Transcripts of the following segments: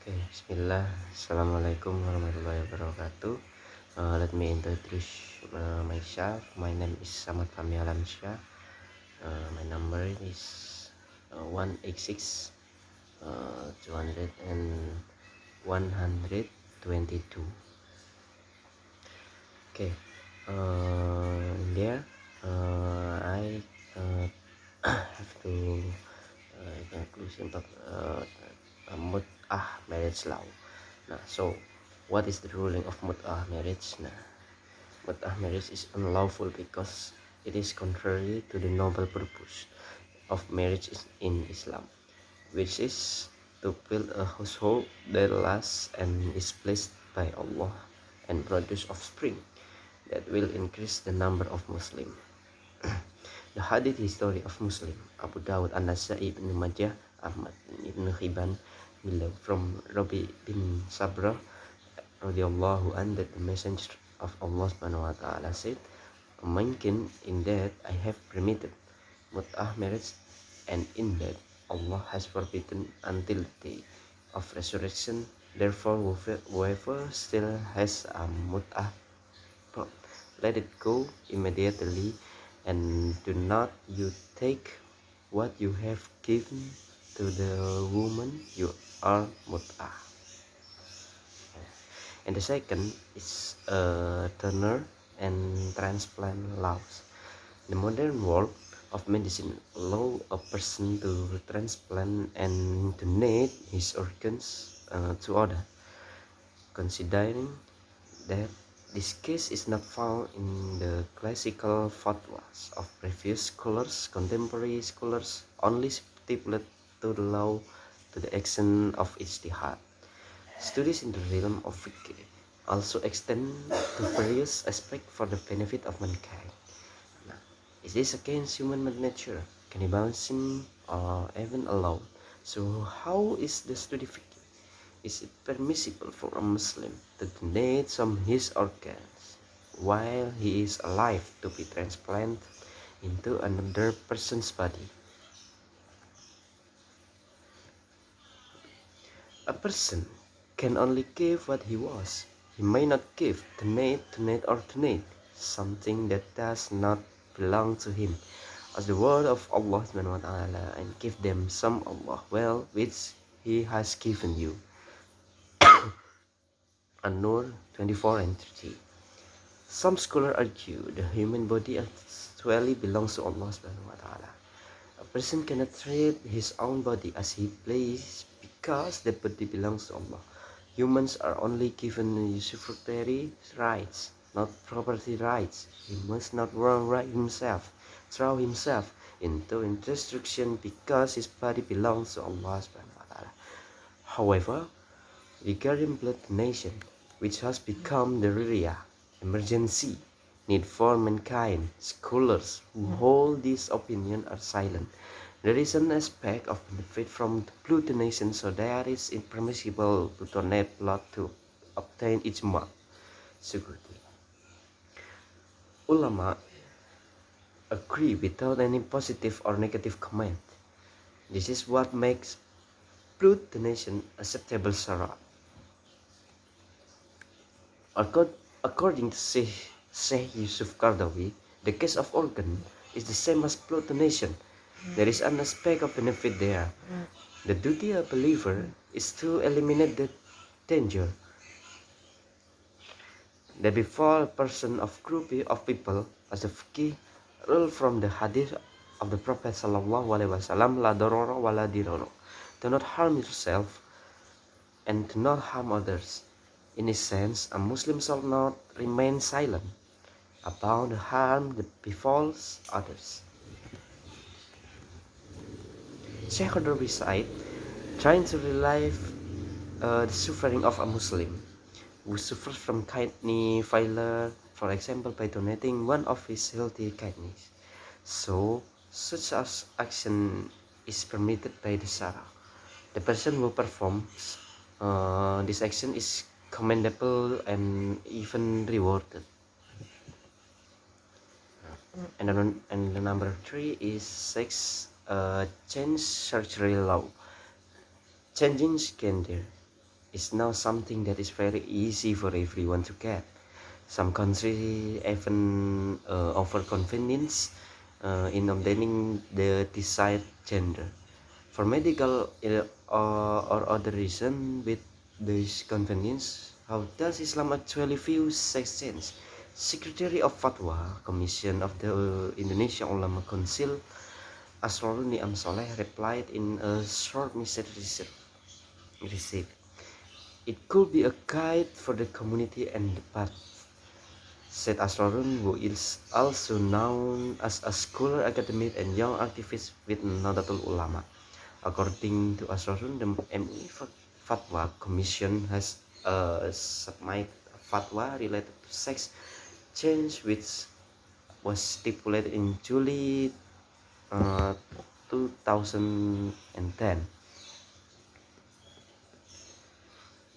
Okay, Bismillah. Assalamualaikum warahmatullahi wabarakatuh. Let me introduce myself. My name is FAHMI ALAMSYAH. My number is 186 200 and 122. Okay. There, I have to conclusion about mut'ah marriage law. Nah, so what is the ruling of mut'ah marriage? Nah, mut'ah marriage is unlawful because it is contrary to the noble purpose of marriage in Islam, which is to build a household that lasts and is blessed by Allah and produce offspring that will increase the number of Muslims. The hadith history of Muslim, Abu Dawud, An-Nasai, Ibn Majah, Ahmad, Ibn Hibban, below from Rabi bin Sabra radhiyallahu anhu that the messenger of Allah subhanahu wa ta'ala said, a mankin in that I have permitted mut'ah marriage, and in that Allah has forbidden until the day of resurrection. Therefore whoever still has a mut'ah, let it go immediately, and do not you take what you have given to the woman you are mut'ah. And the second is donor and transplant laws. The modern world of medicine allow a person to transplant and donate his organs to others, considering that this case is not found in the classical fatwas of previous scholars. Contemporary scholars only stipulate to the law to the extent of ijtihad. Studies in the realm of Fiqh also extend to various aspects for the benefit of mankind. Now, is this against human nature, cannibalism, or even allowed? So how is the study Fiqh? Is it permissible for a Muslim to donate some of his organs while he is alive to be transplanted into another person's body? A person can only give what he was. He may not give, donate, or donate something that does not belong to him, as the word of Allah subhanahu wa ta'ala, and give them some of Allah well which he has given you. An-Nur 24 and 30. Some scholars argue the human body actually belongs to Allah subhanahu wa ta'ala. A person cannot treat his own body as he pleases because the body belongs to Allah. Humans are only given usufructory rights, not property rights. He must not throw himself into destruction because his body belongs to Allah subhanahu wa ta'ala. However, regarding blood donation, which has become the rare emergency need for mankind, scholars who hold this opinion are silent. There is an aspect of benefit from the blood donation, so that is impermissible to donate blood to obtain ijma. Security. Ulama agree without any positive or negative comment. This is what makes blood donation acceptable sharia. According to Sheikh Yusuf Qardawi, the case of organ is the same as blood donation. There is an aspect of benefit there. The duty of a believer is to eliminate the danger that befall a person of group of people, as the Fiqh rule from the hadith of the Prophet sallallahu alaihi wasallam, la darara wa la dirara. Do not harm yourself and do not harm others. In a sense, a Muslim shall not remain silent about the harm that befalls others. Sheikh Qardawi said, trying to relieve the suffering of a Muslim who suffers from kidney failure, for example, by donating one of his healthy kidneys. So, such as action is permitted by the Sharia. The person who performs this action is commendable and even rewarded. And the number 3 is change surgery law. Changing gender. is now something that is very easy for everyone to get. Some countries even offer convenience in obtaining the desired gender. For medical or other reason with this convenience, how does Islam actually view sex change? Secretary of Fatwa Commission of the Indonesia Ulama Council, Asrorun Niam Soleh, replied in a short message received. It could be a guide for the community and the path, said Asrorun, who is also known as a scholar, academic, and young activist with Nahdlatul Ulama. According to Asrorun, the MI Fatwa Commission has submitted a fatwa related to sex change, which was stipulated in July 2010.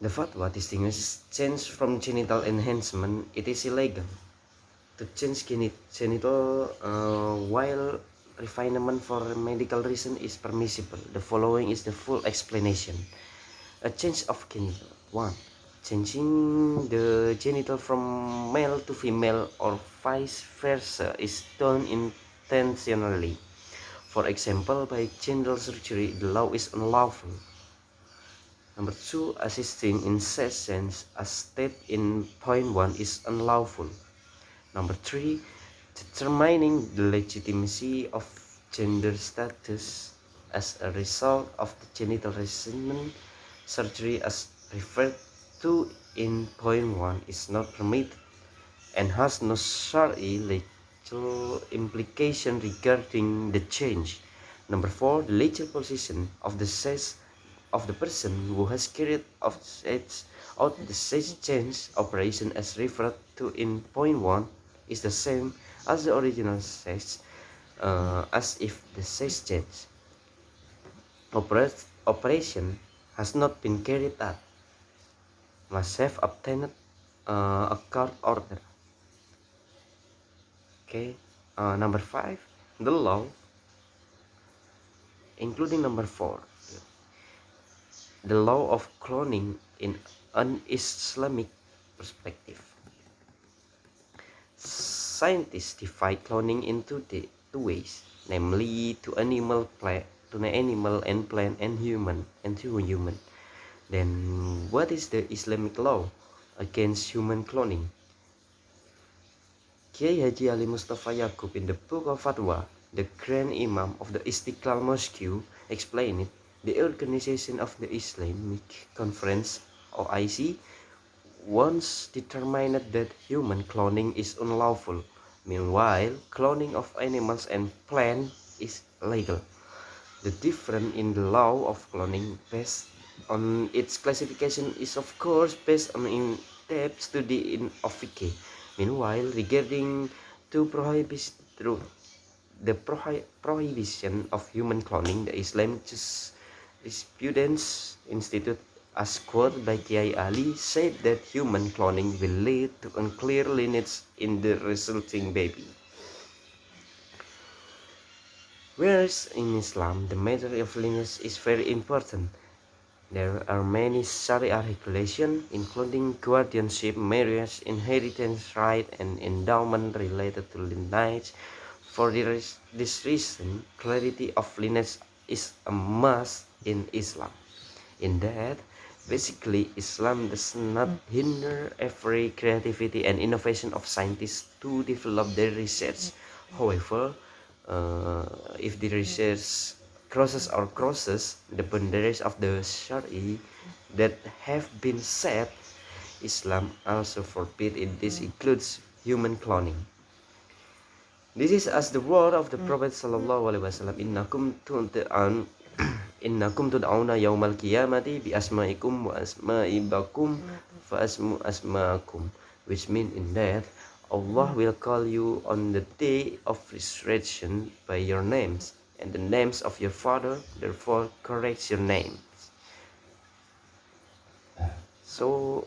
The fatwa distinguishes change from genital enhancement. It is illegal to change genital while refinement for medical reason is permissible. The following is the full explanation. A change of genital. 1. Changing the genital from male to female or vice versa is done intentionally. For example, by genital surgery, the law is unlawful. Number 2, assisting in sex change as stated in point 1 is unlawful. Number 3, determining the legitimacy of gender status as a result of the genital reassignment surgery as referred to in point 1 is not permitted and has no Shari legal implication regarding the change. Number 4, the legal position of the sex of the person who has carried out the sex change operation as referred to in point 1 is the same as the original sex, as if the sex change operation has not been carried out, must have obtained a court order. Okay, number 5, the law, including number 4, the law of cloning in an Islamic perspective. Scientists divide cloning into two ways, namely to animal and plant and human and to human. Then what is the Islamic law against human cloning? Kiai Haji Ali Mustafa Yaqub in the book of Fatwa, the Grand Imam of the Istiqlal Mosque, explained it. The Organization of the Islamic Conference, OIC, once determined that human cloning is unlawful. Meanwhile, cloning of animals and plants is legal. The difference in the law of cloning based on its classification is of course based on in-depth study of Fiqh. Meanwhile, regarding to the prohibition of human cloning, the Islamic Jurisprudence Institute, as quoted by Kiai Ali, said that human cloning will lead to unclear lineage in the resulting baby. Whereas in Islam, the matter of lineage is very important. There are many Sharia regulations, including guardianship, marriage, inheritance right, and endowment related to lineage. For this reason, clarity of lineage is a must in Islam. In that, basically, Islam does not hinder every creativity and innovation of scientists to develop their research. However, if the research crosses the boundaries of the Shari that have been set, Islam also forbids it. This includes human cloning. This is as the word of the Prophet sallallahu alaihi wasallam, innakum tud'auna yaumal qiyamati bi asma'ikum wa asma'ibakum fa asmu asma'akum, which means in that Allah will call you on the day of resurrection by your names and the names of your father, therefore correct your names. So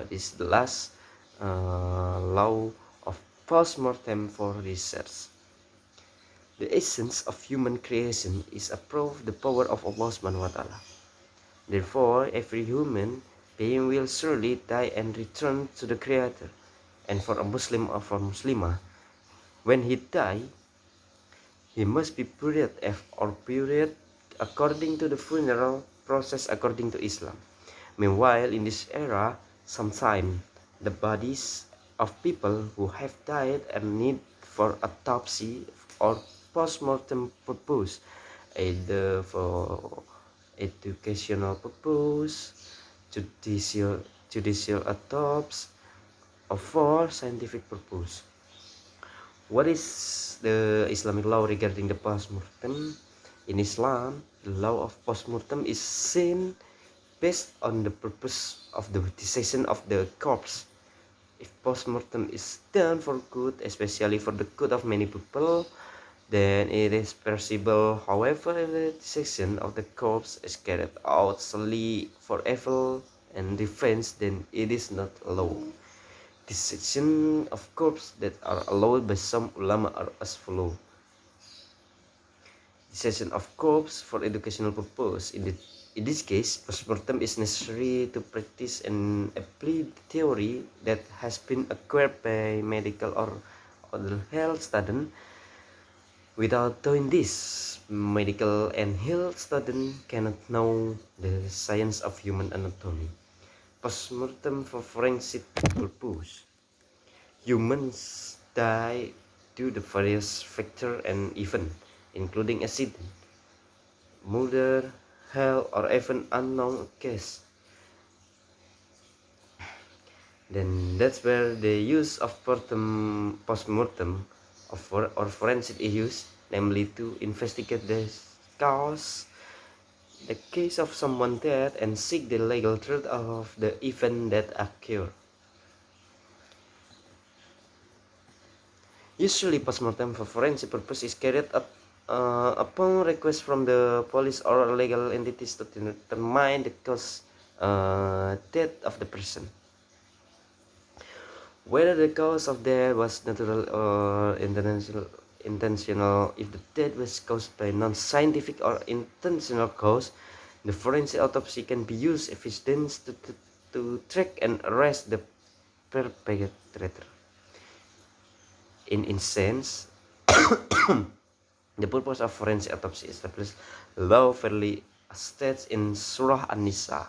this is the last law of post-mortem for research. The essence of human creation is above the power of Allah subhanahu wa ta'ala. Therefore, every human being will surely die and return to the Creator. And for a Muslim or for Muslimah, when he die, he must be buried according to the funeral process according to Islam. Meanwhile, in this era, sometimes the bodies of people who have died are need for autopsy or post-mortem purpose, either for educational purpose, judicial judicial autopsy, or for scientific purpose. What is the Islamic law regarding the post-mortem? In Islam, the law of post-mortem is seen based on the purpose of the dissection of the corpse. If post-mortem is done for good, especially for the good of many people, then it is permissible. However, if the dissection of the corpse is carried out solely for evil and defense, then it is not allowed. Dissection of corpse that are allowed by some ulama are as follows. Dissection of corpse for educational purpose. In this case, postmortem is necessary to practice and apply the theory that has been acquired by medical or other health student. Without doing this, medical and health student cannot know the science of human anatomy. Postmortem for forensic purpose. Humans die due to various factors and events, including accident, murder, hell, or even unknown case. Then that's where the use of postmortem or forensic is used, namely to investigate the cause, the case of someone dead, and seek the legal truth of the event that occurred. Usually, postmortem for forensic purpose is carried out upon request from the police or legal entities to determine the cause death of the person. Whether the cause of death was natural or intentional, if the death was caused by non-scientific or intentional cause, the forensic autopsy can be used as evidence to track and arrest the perpetrator. In essence, the purpose of forensic autopsy is established law fairly states in Surah An-Nisa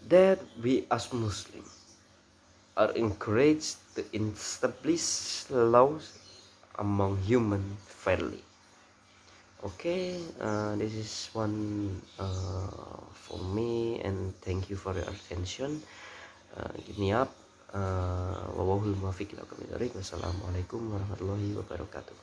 that we as Muslims are encouraged to establish laws among humans fairly. Okay, this is one for me, and thank you for your attention. Give me up. Wallahul muwaffiq ila aqwamit thoriq. Wassalamualaikum warahmatullahi wabarakatuh.